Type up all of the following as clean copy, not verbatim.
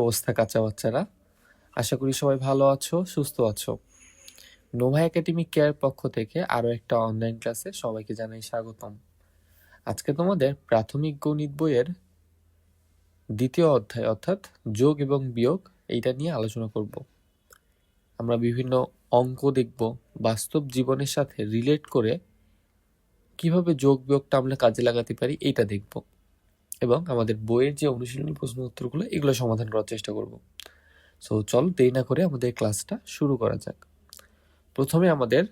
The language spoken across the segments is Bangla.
অবস্থা কাঁচা বাচ্চারা? আশা করি সবাই ভালো আছো, সুস্থ আছো। নোভা একাডেমি কেয়ার পক্ষ থেকে আরো একটা অনলাইন ক্লাসে সবাইকে জানাই স্বাগতম। আজকে তোমাদের প্রাথমিক গণিত বইয়ের দ্বিতীয় অধ্যায় অর্থাৎ যোগ এবং বিয়োগ এইটা নিয়ে আলোচনা করব। আমরা বিভিন্ন অঙ্ক দেখব, বাস্তব জীবনের সাথে রিলেট করে কিভাবে যোগ বিয়োগটা আমরা কাজে লাগাতে পারি এইটা দেখব, এবং আমাদের বইয়ের যে অনুশীলনী প্রশ্ন উত্তরগুলো এগুলো সমাধান করার চেষ্টা করব। সো চল দেরি না করে আমাদের ক্লাসটা শুরু করা যাক। প্রথমে আমাদের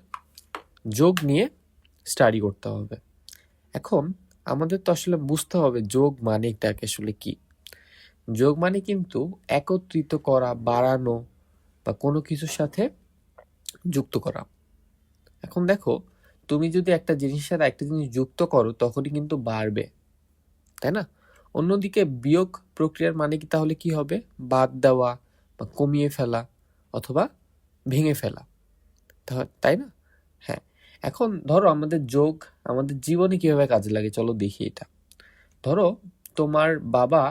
যোগ নিয়ে স্টাডি করতে হবে। এখন আমাদের তো আসলে বুঝতে হবে যোগ মানেটাকে আসলে কি। যোগ মানে কিন্তু একত্রিত করা, বাড়ানো বা কোনো কিছুর সাথে যুক্ত করা। এখন দেখো, তুমি যদি একটা জিনিসের সাথে একটা জিনিস যুক্ত করো তখনই কিন্তু বাড়বে, তাই না? অন্যদিকে বিয়োগ প্রক্রিয়ার মানে কি তাহলে কি হবে? বাদ দেওয়া বা কমিয়ে ফেলা অথবা ভেঙে ফেলা, তাই না? হ্যাঁ, এখন ধরো আমাদের যোগ আমাদের জীবনে কিভাবে কাজে লাগে চলো দেখি এটা। ধরো তোমার বাবা,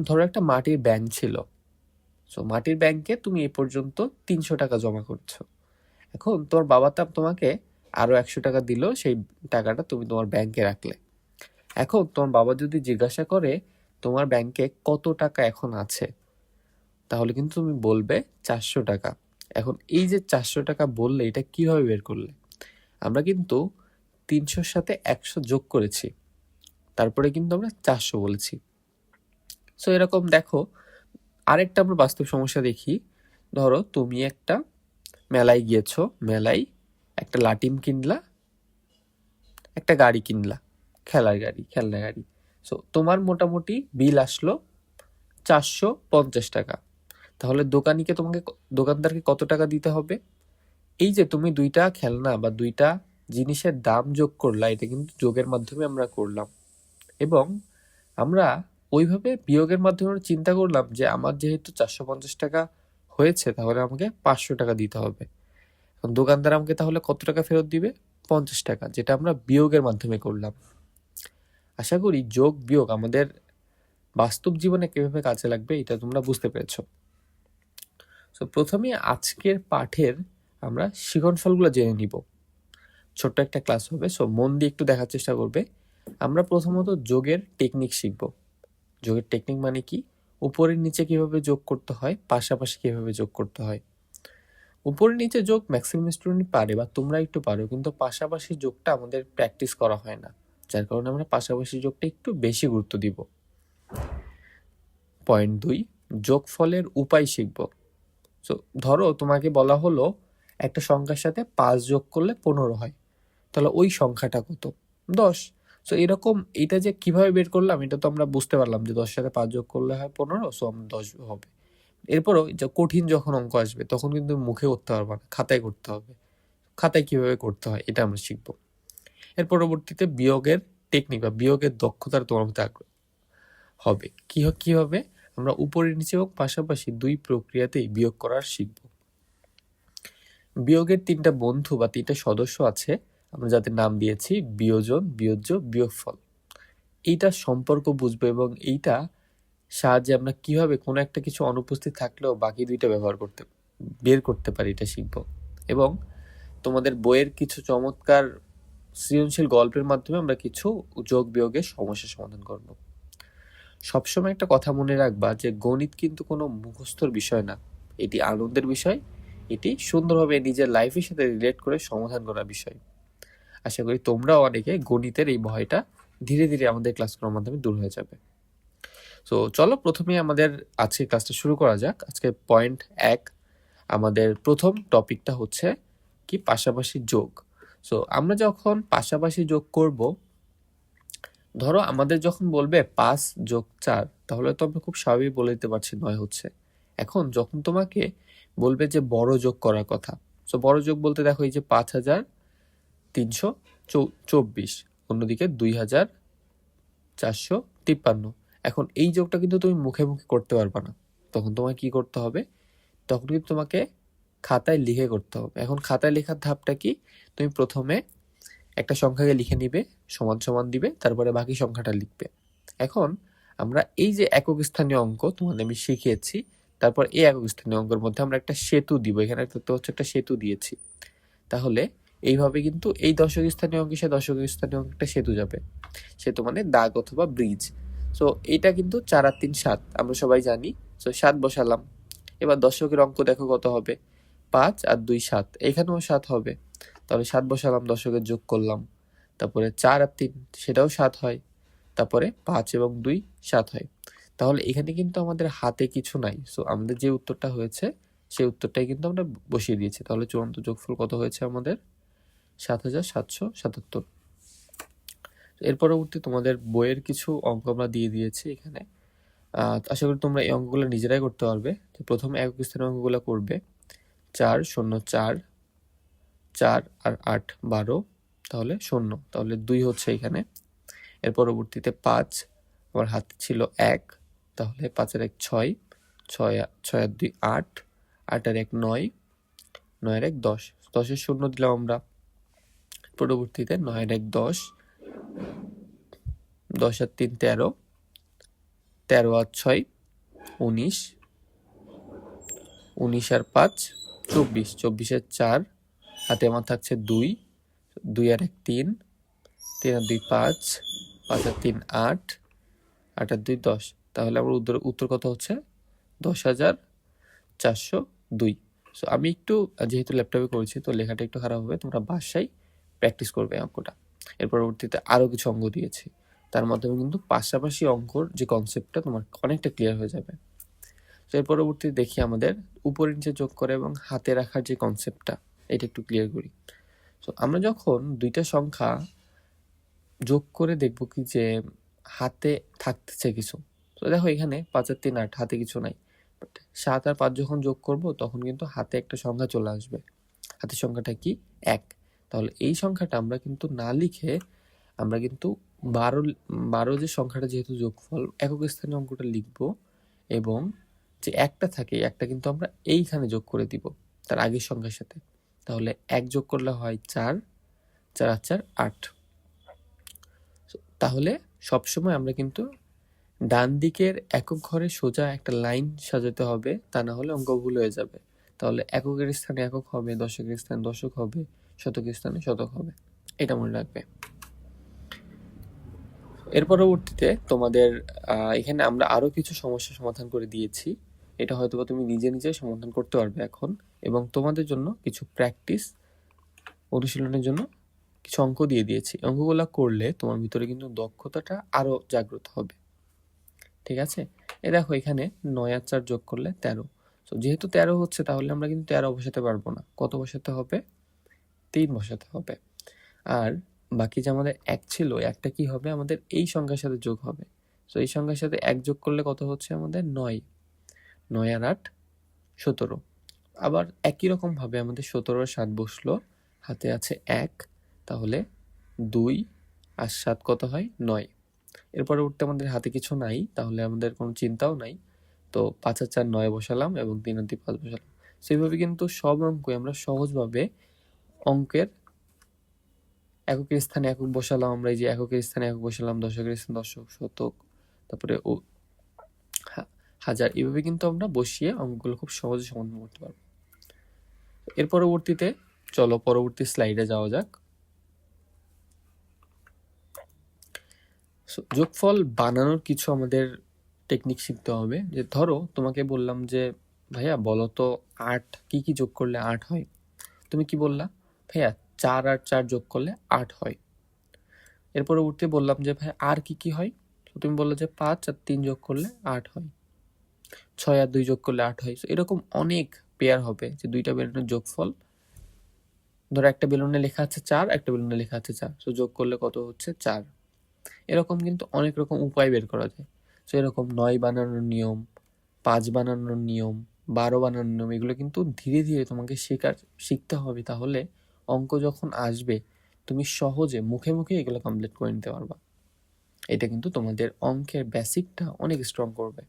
ধরো একটা মাটির ব্যাংক ছিল। সো মাটির ব্যাংকে তুমি এ পর্যন্ত 300 টাকা জমা করছো। এখন তোমার বাবা তোমাকে আরো 100 টাকা দিল, সেই টাকাটা তুমি তোমার ব্যাংকে রাখলে। এখন তোমার বাবা যদি জিজ্ঞাসা করে তোমার ব্যাংকে কত টাকা এখন আছে, তাহলে কিন্তু তুমি বলবে 400 টাকা। এখন এই যে 400 টাকা বললে, এটা কিভাবে বের করলে? আমরা কিন্তু 300-র সাথে 100 যোগ করেছি, তারপরে কিন্তু আমরা 400 বলেছি। সো এরকম দেখো, আরেকটা আমরা বাস্তব সমস্যা দেখি। ধরো তুমি একটা মেলায় গিয়েছো, মেলায় একটা লাটিম কিনলা, একটা গাড়ি কিনলা, খেলনা গাড়ি। সো তোমার মোটামুটি বিল আসলো 450 টাকা। তাহলে দোকানদারকে কত টাকা দিতে হবে? এই যে তুমি দুইটা খেলনা বা দুইটা জিনিসের দাম যোগ করলা, এটা কিন্তু যোগের মাধ্যমে আমরা করলাম। এবং আমরা ওইভাবে বিয়োগের মাধ্যমে চিন্তা করলাম যে আমার যেহেতু 450 টাকা হয়েছে, তাহলে আমাকে 500 টাকা দিতে হবে। এখন দোকানদার আমাকে তাহলে কত টাকা ফেরত দিবে? 50 টাকা, যেটা আমরা বিয়োগের মাধ্যমে করলাম। আশা করি যোগ বিয়োগ আমাদের বাস্তব জীবনে কিভাবে কাজে লাগবে এটা তোমরা বুঝতে পেরেছো। সো প্রথমে আজকের পাঠের আমরা শিখনফলগুলো জেনে নিব। ছোট্ট একটা ক্লাস হবে, সো মন দিয়ে একটু দেখার চেষ্টা করবে। আমরা প্রথমত যোগের টেকনিক শিখব। যোগের টেকনিক মানে কি? উপরের নিচে কিভাবে যোগ করতে হয়, পাশাপাশি কিভাবে যোগ করতে হয়। উপরের নিচে যোগ ম্যাক্সিমাম স্টুডেন্ট পারে বা তোমরা একটু পারো, কিন্তু পাশাপাশি যোগটা আমাদের প্র্যাকটিস করা হয় না, যার কারণে আমরা পাশাপাশি যোগটা একটু বেশি গুরুত্ব দিব। পয়েন্ট 2, যোগফলের উপায় শিখব। সো ধরো তোমাকে বলা হলো একটা সংখ্যার সাথে 5 যোগ করলে 15 হয়, তাহলে ওই সংখ্যাটা কত? 10। সো এরকম এটা যে কিভাবে বের করলাম, এটা তো আমরা বুঝতে পারলাম যে 10 সাথে 5 যোগ করলে হয় 15, সো আমরা 10 হবে। এরপরও যে কঠিন যখন অঙ্ক আসবে তখন কিন্তু মুখে করতে পারবো না, খাতায় করতে হবে। খাতায় কিভাবে করতে হয় এটা আমরা শিখবো। এর পরবর্তীতে বিয়োগের টেকনিক বা বিয়োগের দক্ষতার তোমার মধ্যে আগ্রহ হবে। কিভাবে আমরা উপরের নিচে এবং পাশাপাশি দুই প্রক্রিয়াতেই বিয়োগ করার শিখব। বিয়োগের 3টা বন্ধু বা 3টা সদস্য আছে, আমরা যাদের নাম দিয়েছি বিয়োজন, বিয়োজ্য, বিয়োগফল। এইটা সম্পর্ক বুঝবো এবং এইটা সাহায্যে আমরা কিভাবে কোনো একটা কিছু অনুপস্থিত থাকলেও বাকি দুইটা বের করতে পারি, এটা শিখব। এবং তোমাদের বইয়ের কিছু চমৎকার সৃজনশীল গল্পের মাধ্যমে আমরা কিছু যোগ বিয়োগের সমস্যার সমাধান করব। সবসময় একটা কথা মনে রাখবা যে গণিত কিন্তু কোনো মুখস্থর বিষয় না, এটি আনন্দের বিষয়, এটি সুন্দরভাবে নিজের লাইফের সাথে রিলেট করে সমাধান করার বিষয়। আশা করি তোমরাও অনেকে গণিতের এই ভয়টা ধীরে ধীরে আমাদের ক্লাস করার মাধ্যমে দূর হয়ে যাবে। সো চলো প্রথমে আমাদের আজকে ক্লাসটা শুরু করা যাক। আজকে পয়েন্ট 1, আমাদের প্রথম টপিকটা হচ্ছে কি? পাশাপাশি যোগ। সো আমরা যখন পাশাপাশি যোগ করব, ধরো আমাদের যখন বলবে 5 যোগ 4, তাহলে তো আমরা খুব স্বাভাবিক বলে দিতে পারছি 9 হচ্ছে। এখন যখন তোমাকে বলবে যে বড় যোগ করার কথা, সো বড় যোগ বলতে দেখো এই যে 5324, অন্যদিকে 2453। এখন এই যোগটা কিন্তু তুমি মুখে মুখে করতে পারবে না, তখন তোমাকে কি করতে হবে? তখন কিন্তু তোমাকে খাতায় লিখে করতে হবে। এখন খাতায় লেখার ধাপটা কি? তুমি প্রথমে একটা সংখ্যাকে লিখে নিবে, সমান সমান দিবে, তারপরে বাকি সংখ্যাটা লিখবে। এখন আমরা এই যে একক স্থানীয় অঙ্ক তোমাদের আমি শিখিয়েছি, তারপর এই একক স্থানীয় অঙ্কের মধ্যে আমরা একটা সেতু দিব। এখানে একটা সেতু দিয়েছি। তাহলে এইভাবে কিন্তু এই দশক স্থানীয় অঙ্কের সাথে দশক স্থানীয় অঙ্কে একটা সেতু যাবে। সেতু মানে দাগ অথবা ব্রিজ। সো এটা কিন্তু 4 আর 3 7 আমরা সবাই জানি। সো 7 বসালাম। এবার দশকের অঙ্ক দেখো কত হবে, 5 আর 2 7, এখানেও 7 হবে। তাহলে 7 বসালাম, দশকের যোগ করলাম, তারপরে 4 আর 3 সেটাও 7 হয়, তারপরে 5 এবং 2 7 হয়। তাহলে এখানে কিন্তু আমাদের হাতে কিছু নাই। সো আমাদের যে উত্তরটা হয়েছে সেই উত্তরটাই কিন্তু আমরা বসিয়ে দিয়েছি। তাহলে চূড়ান্ত যোগফল কত হয়েছে আমাদের? 7777। এর পরবর্তী তোমাদের বইয়ের কিছু অঙ্ক আমরা দিয়ে দিয়েছি এখানে। আশা করি তোমরা এই অঙ্কগুলো নিজেরাই করতে পারবে। তো প্রথমে একক স্থানীয় অঙ্কগুলো করবে। 4 0 4, 4 আর 8 12, তাহলে 0, তাহলে 2 হচ্ছে এখানে। এর পরবর্তীতে 5, আমার হাতে ছিল 1, তাহলে 5 আর 1 6, 6 আর 2 8, 8 আর 1 9, 9 আর 1 10, 10-এর 0 দিলাম আমরা। পরবর্তীতে 9 আর 1 10, 10 আর 3 13, 13 আর 6 19, 19 আর 5 24, 24 আর 4, হাতে আমার থাকছে 2, 2 আর 1 3, 3 আর 2 5, 5 আর 3 8, 8 আর 2 10। তাহলে আমার উত্তর কত হচ্ছে? 10,402। সো আমি একটু, যেহেতু ল্যাপটপে করেছি তো লেখাটা একটু খারাপ হবে, তোমরা বাসায় প্র্যাকটিস করবে অঙ্কটা। এর পরবর্তীতে আরও কিছু অঙ্ক দিয়েছি, তার মাধ্যমে কিন্তু পাশাপাশি অঙ্কর যে কনসেপ্টটা তোমার অনেকটা ক্লিয়ার হয়ে যাবে। তো এর পরবর্তীতে দেখি আমাদের উপরে নিচে যোগ করে এবং হাতে রাখার যে কনসেপ্টটা, এটা একটু ক্লিয়ার করি। তো আমরা যখন দুইটা সংখ্যা যোগ করে দেখবো কি যে হাতে থাকতেছে কিছু। তো দেখো এখানে 5 আর 3 8, হাতে কিছু নাই। 7 আর 5 যখন যোগ করব তখন কিন্তু হাতে একটা সংখ্যা চলে আসবে। হাতের সংখ্যাটা কি? 1। তাহলে এই সংখ্যাটা আমরা কিন্তু না লিখে আমরা কিন্তু 12 যে সংখ্যাটা যেহেতু যোগফল, একক স্থানীয় অঙ্কটা লিখব এবং যে একটা থাকে একটা কিন্তু আমরা এইখানে যোগ করে দিব তার আগের সংখ্যার সাথে। তাহলে 1 যোগ করলে হয় 4, 4 আর 4 8। তাহলে সবসময় আমরা কিন্তু ডান দিকের একক ঘরে সোজা একটা লাইন সাজাতে হবে, তা না হলে অঙ্ক ভুল হয়ে যাবে। তাহলে এককের স্থানে একক হবে, দশকের স্থানে দশক হবে, শতকের স্থানে শতক হবে, এটা মনে রাখবে। এর পরবর্তীতে তোমাদের এখানে আমরা আরো কিছু সমস্যা সমাধান করে দিয়েছি। এটা হয়তোবা তুমি নিজে নিজে সমাধান করতে পারবে এখন, এবং তোমাদের জন্য কিছু প্র্যাকটিস অনুশীলনের জন্য কিছু অঙ্ক দিয়ে দিয়েছি। অঙ্কগুলো করলে তোমার ভিতরে কিন্তু দক্ষতাটা আরো জাগ্রত হবে। ঠিক আছে? দেখো এখানে 9 আর 4 যোগ করলে 13। তো যেহেতু 13 হচ্ছে তাহলে আমরা কিন্তু 13 বসাতে পারবো না। কত বসাতে হবে? 3 বসাতে হবে। আর বাকি যে আমাদের 1 ছিল, একটা কি হবে? আমাদের এই সংখ্যার সাথে যোগ হবে। তো এই সংখ্যার সাথে 1 যোগ করলে কত হচ্ছে আমাদের? 9। 9 আর 8 17। আবার একই রকম ভাবে আমাদের 17 আর 7 বসলো, হাতে আছে 1, তাহলে 2 আর 7 কত হয়? 9। এর পরবর্তী আমাদের হাতে কিছু নাই, তাহলে আমাদের কোনো চিন্তাও নাই। তো 5 আর 4 9 বসালাম এবং 3 আর 2 5 বসালাম। সেইভাবে কিন্তু সব অঙ্কই আমরা সহজভাবে অঙ্কের এককের স্থানে একক বসালাম, আমরা এই যে এককের স্থানে একক বসালাম, দশকের স্থানে দশক, শতক, তারপরে হাজার, এভাবে কিন্তু আমরা বসিয়ে অঙ্কগুলো খুব সহজে সমাধান করতে পারবো। এর পরবর্তীতে চলো পরবর্তী স্লাইডে যাওয়া যাক। যোগফল বানানোর কিছু আমাদের টেকনিক শিখতে হবে। যে ধরো তোমাকে বললাম যে ভাইয়া বলো তো 8 কি যোগ করলে 8 হয়। তুমি কি বললা? ভাইয়া 4 আর 4 যোগ করলে 8 হয়। এর পরবর্তী বললাম যে ভাই আর কি হয়? তো তুমি বললে যে 5 আর 3 যোগ করলে 8 হয়, 6 আর 2 যোগ করলে 8 হয়। এরকম অনেক পেয়ার হবে যে দুইটা বেলুনের যোগফল। ধরো একটা বেলুনে লেখা আছে 4, একটা বেলুনে লেখা আছে 4, তো যোগ করলে কত হচ্ছে? 4। এরকম কিন্তু অনেক রকম উপায় বের করা যায়। তো এরকম 9 বানানোর নিয়ম, 5 বানানোর নিয়ম, 12 বানানোর নিয়ম, এগুলো কিন্তু ধীরে ধীরে তোমাকে শিখতে হবে। তাহলে অঙ্ক যখন আসবে তুমি সহজে মুখে মুখে এগুলো কমপ্লিট করে নিতে পারবা। এটা কিন্তু তোমাদের অঙ্কের বেসিকটা অনেক স্ট্রং করবে।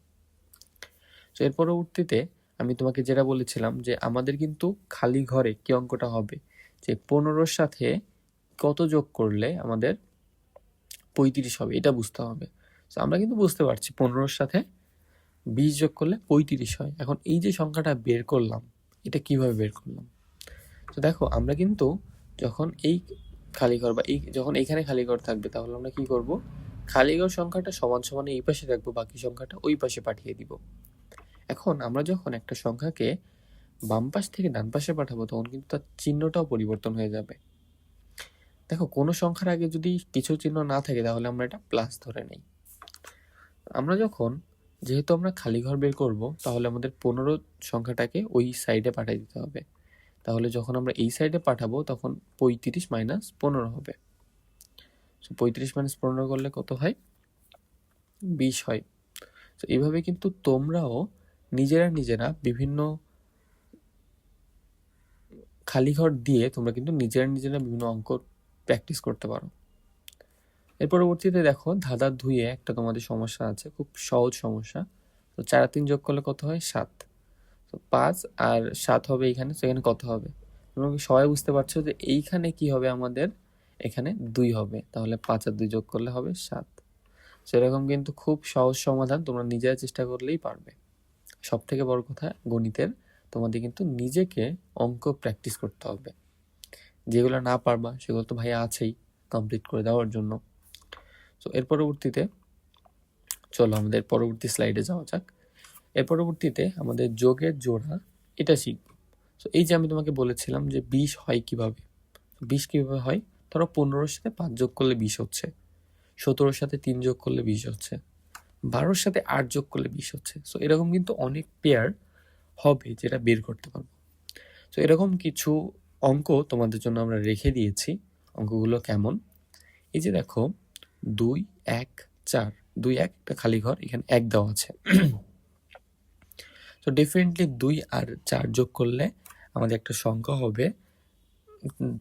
তো এর পরবর্তীতে আমি তোমাকে যেটা বলেছিলাম যে আমাদের কিন্তু খালি ঘরে কি অঙ্কটা হবে, যে 15-র সাথে কত যোগ করলে আমাদের 35 হবে, এটা বুঝতে হবে। তো আমরা কিন্তু বুঝতে পারছি 15-র সাথে 20 যোগ করলে 35 হয়। এখন এই যে সংখ্যাটা বের করলাম, এটা কিভাবে বের করলাম? তো দেখো, আমরা কিন্তু যখন এই খালি ঘর বা যখন এইখানে খালি ঘর থাকবে, তাহলে আমরা কি করব? খালি ঘর সংখ্যাটা সমান সমান এই পাশে রাখবো, বাকি সংখ্যাটা ওই পাশে পাঠিয়ে দিব। এখন আমরা যখন একটা সংখ্যাকে বাম পাশ থেকে ডান পাশে পাঠাবো, তখন কিন্তু তার চিহ্নটাও পরিবর্তন হয়ে যাবে। দেখো, কোনো সংখ্যার আগে যদি কিছু চিহ্ন না থাকে, তাহলে আমরা এটা প্লাস ধরে নেই। আমরা যখন, যেহেতু আমরা খালি ঘর বের করব, তাহলে আমাদের 15 সংখ্যাটাকে ওই সাইডে পাঠিয়ে দিতে হবে। তাহলে যখন আমরা এই সাইডে পাঠাবো, তখন 35 মাইনাস 15 হবে। 35 মাইনাস 15 করলে কত হয়? 20 হয়। তো এইভাবে কিন্তু তোমরাও নিজেরা বিভিন্ন খালি ঘর দিয়ে তোমরা কিন্তু নিজেরা বিভিন্ন অঙ্ক প্র্যাকটিস করতে পারো। এর পরবর্তীতে দেখো, ধাঁধা ধুয়ে একটা তোমাদের সমস্যা আছে, খুব সহজ সমস্যা। তো 4 আর 3 যোগ করলে কত হয়? 7। তো 5 আর 7 হবে এইখানে, সেখানে কত হবে? তোমরা সবাই বুঝতে পারছো যে এইখানে কি হবে আমাদের? এখানে 2 হবে, তাহলে 5 আর 2 যোগ করলে হবে 7। সেরকম কিন্তু খুব সহজ সমাধান, তোমরা নিজেরা চেষ্টা করলেই পারবে। সব থেকে বড় কথা, গণিতের তোমাদের কিন্তু নিজেকে অঙ্ক প্র্যাকটিস করতে হবে। যেগুলো না পারবা সেগুলো তো ভাইয়া আছেই কমপ্লিট করে দেওয়ার জন্য। তো এর পরবর্তীতে চলো আমাদের পরবর্তী স্লাইডে যাওয়া যাক। এর পরবর্তীতে আমাদের যোগের জোড়া এটা শিখব। তো এই যে আমি তোমাকে বলেছিলাম যে 20 হয় কিভাবে, 20 কিভাবে হয়? ধরো 15-র সাথে 5 যোগ করলে 20 হচ্ছে, 17-র সাথে 3 যোগ করলে 20 হচ্ছে, 12-র সাথে 8 যোগ করলে 20 হচ্ছে। সো এরকম কিন্তু অনেক পেয়ার হবে যেটা বের করতে পারবো। তো এরকম কিছু অঙ্ক তোমাদের জন্য আমরা রেখে দিয়েছি। অঙ্কগুলো কেমন? এই যে দেখো, 2 1 4, 2 1 একটা খালি ঘর, এখানে 1 দেওয়া আছে। তো ডেফিনেটলি 2 আর 4 যোগ করলে আমাদের একটা সংখ্যা হবে,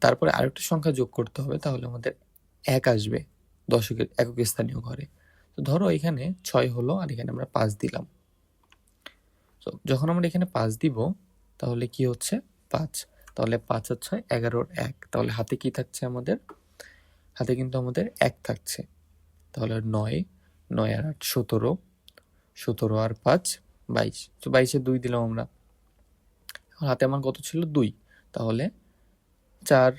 তারপরে আরেকটা সংখ্যা যোগ করতে হবে, তাহলে আমাদের 1 আসবে দশকের একক স্থানীয় ঘরে। তো ধরো এখানে 6 হলো, আর এখানে আমরা 5 দিলাম। তো যখন আমরা এখানে 5 দিব, তাহলে কি হচ্ছে? 5। তাহলে 5 আর 6 11-র 1, তাহলে হাতে কি থাকছে আমাদের? হাতে কিন্তু আমাদের 1 থাকছে। তাহলে 9, 9 আর 8 17, 17 আর 5 22। তো 22-এ 2 দিলাম আমরা। হাতে আমার কত ছিল? 2। তাহলে 4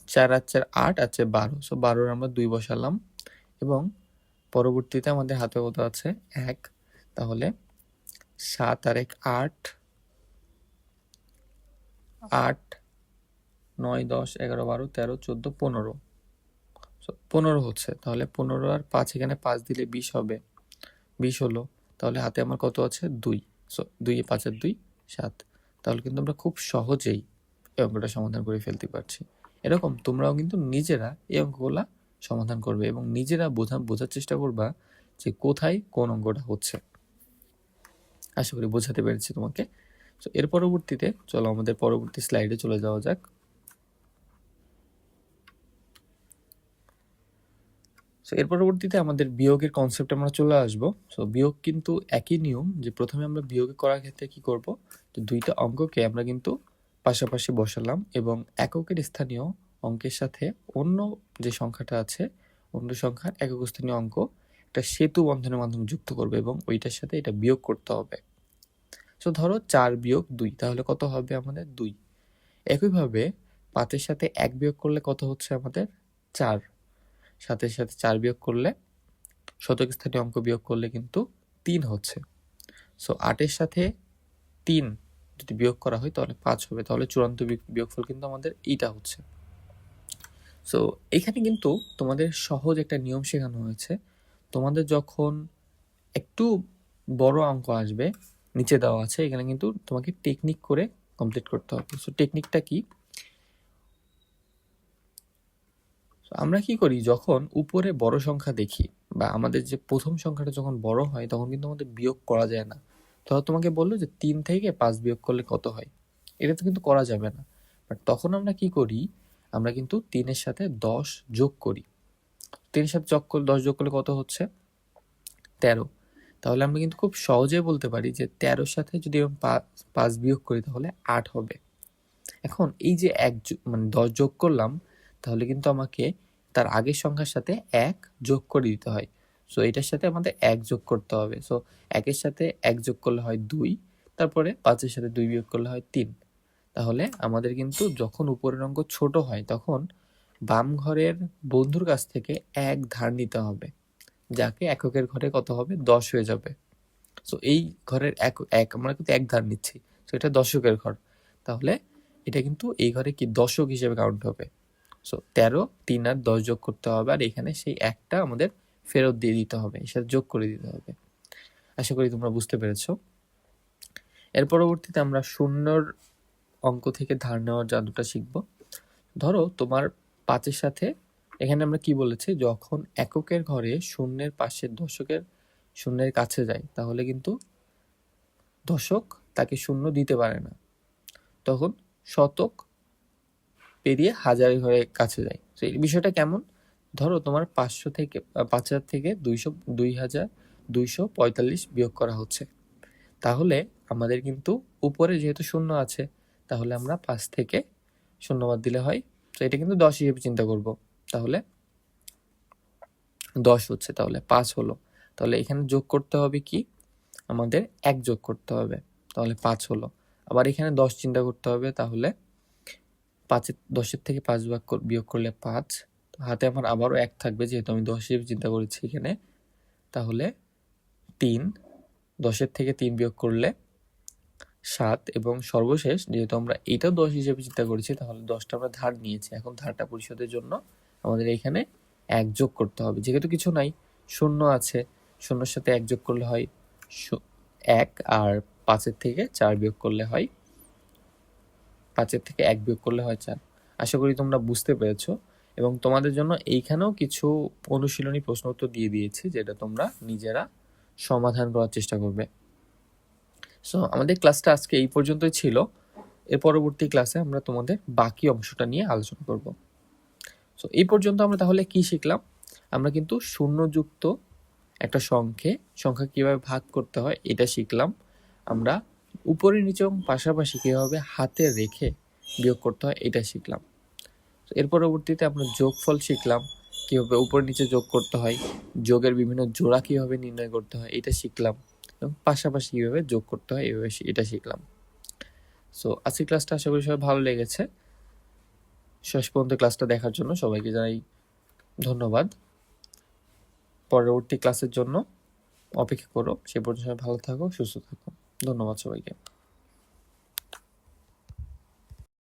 4 আর 4 8, আর 12। সো 12-র আমরা 2 বসালাম, এবং পরবর্তীতে আমাদের হাতে কত আছে? 1। তাহলে 7 আর 1 8, 8 9 10 11 12 13 14 15। 15 হচ্ছে, তাহলে 15 আর 5, এখানে 5 দিলে 20 হবে, 20 হলো। তাহলে হাতে আমার কত আছে? 2। সো 2 5 আর 2 7। তাহলে কিন্তু আমরা খুব সহজেই এই অঙ্কটা সমাধান করে ফেলতে পারছি। এরকম তোমরাও কিন্তু নিজেরা এই অঙ্কগুলা সমাধান করবে এবং নিজেরা বোঝার চেষ্টা করবা যে কোথায় কোন অঙ্কটা হচ্ছে। আশা করি বোঝাতে পেরেছি তোমাকে। তো এর পরবর্তীতে চলো আমাদের পরবর্তী স্লাইডে চলে যাওয়া যাক। সো এর পরবর্তীতে আমাদের বিয়োগের কনসেপ্টে আমরা চলে আসবো। সো বিয়োগ কিন্তু একই নিয়ম, যে প্রথমে আমরা বিয়োগ করার ক্ষেত্রে কি করব? তো দুইটা অঙ্ককে আমরা কিন্তু পাশাপাশি বসালাম, এবং এককের স্থানীয় অঙ্কের সাথে অন্য যে সংখ্যাটা আছে, অন্য সংখ্যার একক স্থানীয় অঙ্ক একটা সেতু বন্ধনের মাধ্যমে যুক্ত করবে, এবং ওইটার সাথে এটা বিয়োগ করতে হবে। সো ধরো 4 বিয়োগ 2, তাহলে কত হবে আমাদের? 2। একইভাবে 5-এর সাথে 1 বিয়োগ করলে কত হচ্ছে আমাদের? 4। 7-এর সাথে 4 বিয়োগ করলে, শতক স্থানীয় অঙ্ক বিয়োগ করলে কিন্তু 3 হচ্ছে। সো 8-এর সাথে 3 যদি বিয়োগ করা হয়, তাহলে 5 হবে। তাহলে চূড়ান্ত বিয়োগফল কিন্তু আমাদের এইটা হচ্ছে। সো এখানে কিন্তু তোমাদের সহজ একটা নিয়ম শেখানো হয়েছে। তোমাদের যখন একটু বড় অঙ্ক আসবে, নিচে দেওয়া আছে, এখানে কিন্তু তোমাকে টেকনিক করে কমপ্লিট করতে হবে। সো টেকনিকটা কি? আমরা কি করি, যখন উপরে বড় সংখ্যা দেখি, বা আমাদের যে প্রথম সংখ্যাটা যখন বড় হয়, তখন কিন্তু আমাদের বিয়োগ করা যায় না। ধরো তোমাকে বললো যে 3 থেকে 5 বিয়োগ করলে কত হয়, এটা তো কিন্তু করা যাবে না। বাট তখন আমরা কি করি, আমরা কিন্তু 3-এর সাথে 10 যোগ করি। 3-এর সাথে 10 যোগ করলে কত হচ্ছে? 13। তাহলে আমরা কিন্তু খুব সহজে বলতে পারি যে 13-র সাথে যদি আমি 5 বিয়োগ করি, তাহলে 8 হবে। এখন এই যে 10 যোগ করলাম, তাহলে কিন্তু আমাকে তার আগের সংখ্যার সাথে 1 যোগ করে দিতে হয়। সো এটার সাথে আমাদের 1 যোগ করতে হবে। সো 1 এর সাথে 1 যোগ করলে হয় 2, তারপরে 5 এর সাথে 2 বিয়োগ করলে হয় 3। তাহলে আমাদের কিন্তু যখন উপরের অঙ্ক ছোট হয় তখন বাম ঘরের বন্ধুর কাছ থেকে 1 ধার নিতে হবে, যাকে এককের ঘরে কত হবে? 10 হয়ে যাবে। সো এই ঘরের এক আমরা কিন্তু 1 ধার নিচ্ছি, সো এটা দশকের ঘর। তাহলে এটা কিন্তু এই ঘরে কি দশক হিসেবে কাউন্ট হবে। সো 13, 3 আর 10 যোগ করতে হবে, আর এখানে সেই একটা আমাদের ফেরত দিয়ে দিতে হবে, এর সাথে যোগ করে দিতে হবে। আশা করি তোমরা বুঝতে পেরেছো। এর পরবর্তীতে আমরা শূন্যর অঙ্ক থেকে ধার নেওয়ার জাদুটা শিখব। ধরো তোমার 5-এর সাথে, এখানে আমরা কি বলেছি, যখন এককের ঘরে শূন্যের পাশে দশকের শূন্যের কাছে যায় তাহলে কিন্তু দশক তাকে শূন্য দিতে পারে না, তখন শতক পেরিয়ে হাজারের ঘরে কাছে যায়। তো এই বিষয়টা কেমন? ধরো তোমার 500 থেকে 5000 থেকে 2245 বিয়োগ করা হচ্ছে, তাহলে আমাদের কিন্তু উপরে যেহেতু শূন্য আছে, তাহলে আমরা 5 থেকে শূন্য বাদ দিলে হয়। তো এটা কিন্তু 10 হিসেবে চিন্তা করব। তাহলে 10 হচ্ছে, তাহলে 5 হলো। তাহলে এখানে যোগ করতে হবে কি? আমাদের 1 যোগ করতে হবে, তাহলে 5 হলো। আবার এখানে 10 চিন্তা করতে হবে, তাহলে 10-এর থেকে 5 বিয়োগ করলে 5। হাতে আমার আবারও 1 থাকবে, যেহেতু আমি 10 হিসেবে চিন্তা করেছি এখানে। তাহলে 3, 10-এর থেকে 3 বিয়োগ করলে 7, এবং সর্বশেষ যেহেতু আমরা এটাও 10 হিসেবে চিন্তা করেছি, তাহলে 10টা আমরা ধার নিয়েছি। এখন ধারটা পরিশোধের জন্য আমাদের এখানে 1 যোগ করতে হবে, যেহেতু কিছু নাই, শূন্য আছে, শূন্যর সাথে 1 যোগ করলে হয় 1, আর 5-এর থেকে 4 বিয়োগ করলে হয় 5-এর থেকে 1 বিয়োগ করলে হয় 4। আশা করি তোমরা বুঝতে পেরেছো, এবং তোমাদের জন্য এইখানেও কিছু অনুশীলনী প্রশ্ন উত্তর দিয়ে দিয়েছি, যেটা তোমরা নিজেরা সমাধান করার চেষ্টা করবে। সো আমাদের ক্লাসটা আজকে এই পর্যন্তই ছিল। এর পরবর্তী ক্লাসে আমরা তোমাদের বাকি অংশটা নিয়ে আলোচনা করব। সো এই পর্যন্ত আমরা তাহলে কি শিখলাম? আমরা কিন্তু শূন্যযুক্ত একটা সংখ্যা কিভাবে ভাগ করতে হয় এটা শিখলাম। আমরা উপরে নিচে এবং পাশাপাশি কিভাবে হাতে রেখে বিয়োগ করতে হয় এটা শিখলাম। এর পরবর্তীতে আমরা যোগফল শিখলাম, কিভাবে উপরে নিচে যোগ করতে হয়, যোগের বিভিন্ন জোড়া কিভাবে নির্ণয় করতে হয় এটা শিখলাম, এবং পাশাপাশি কিভাবে যোগ করতে হয় এটা শিখলাম। সো আজকের ক্লাসটা আশা করি সবাই ভালো লেগেছে। শেষ পর্যন্ত ক্লাসটা দেখার জন্য সবাইকে জানাই ধন্যবাদ। পরবর্তী ক্লাসের জন্য অপেক্ষা করো। সে পর্যন্ত সবাই ভালো থাকো, সুস্থ থাকো। ধন্যবাদ সবাইকে।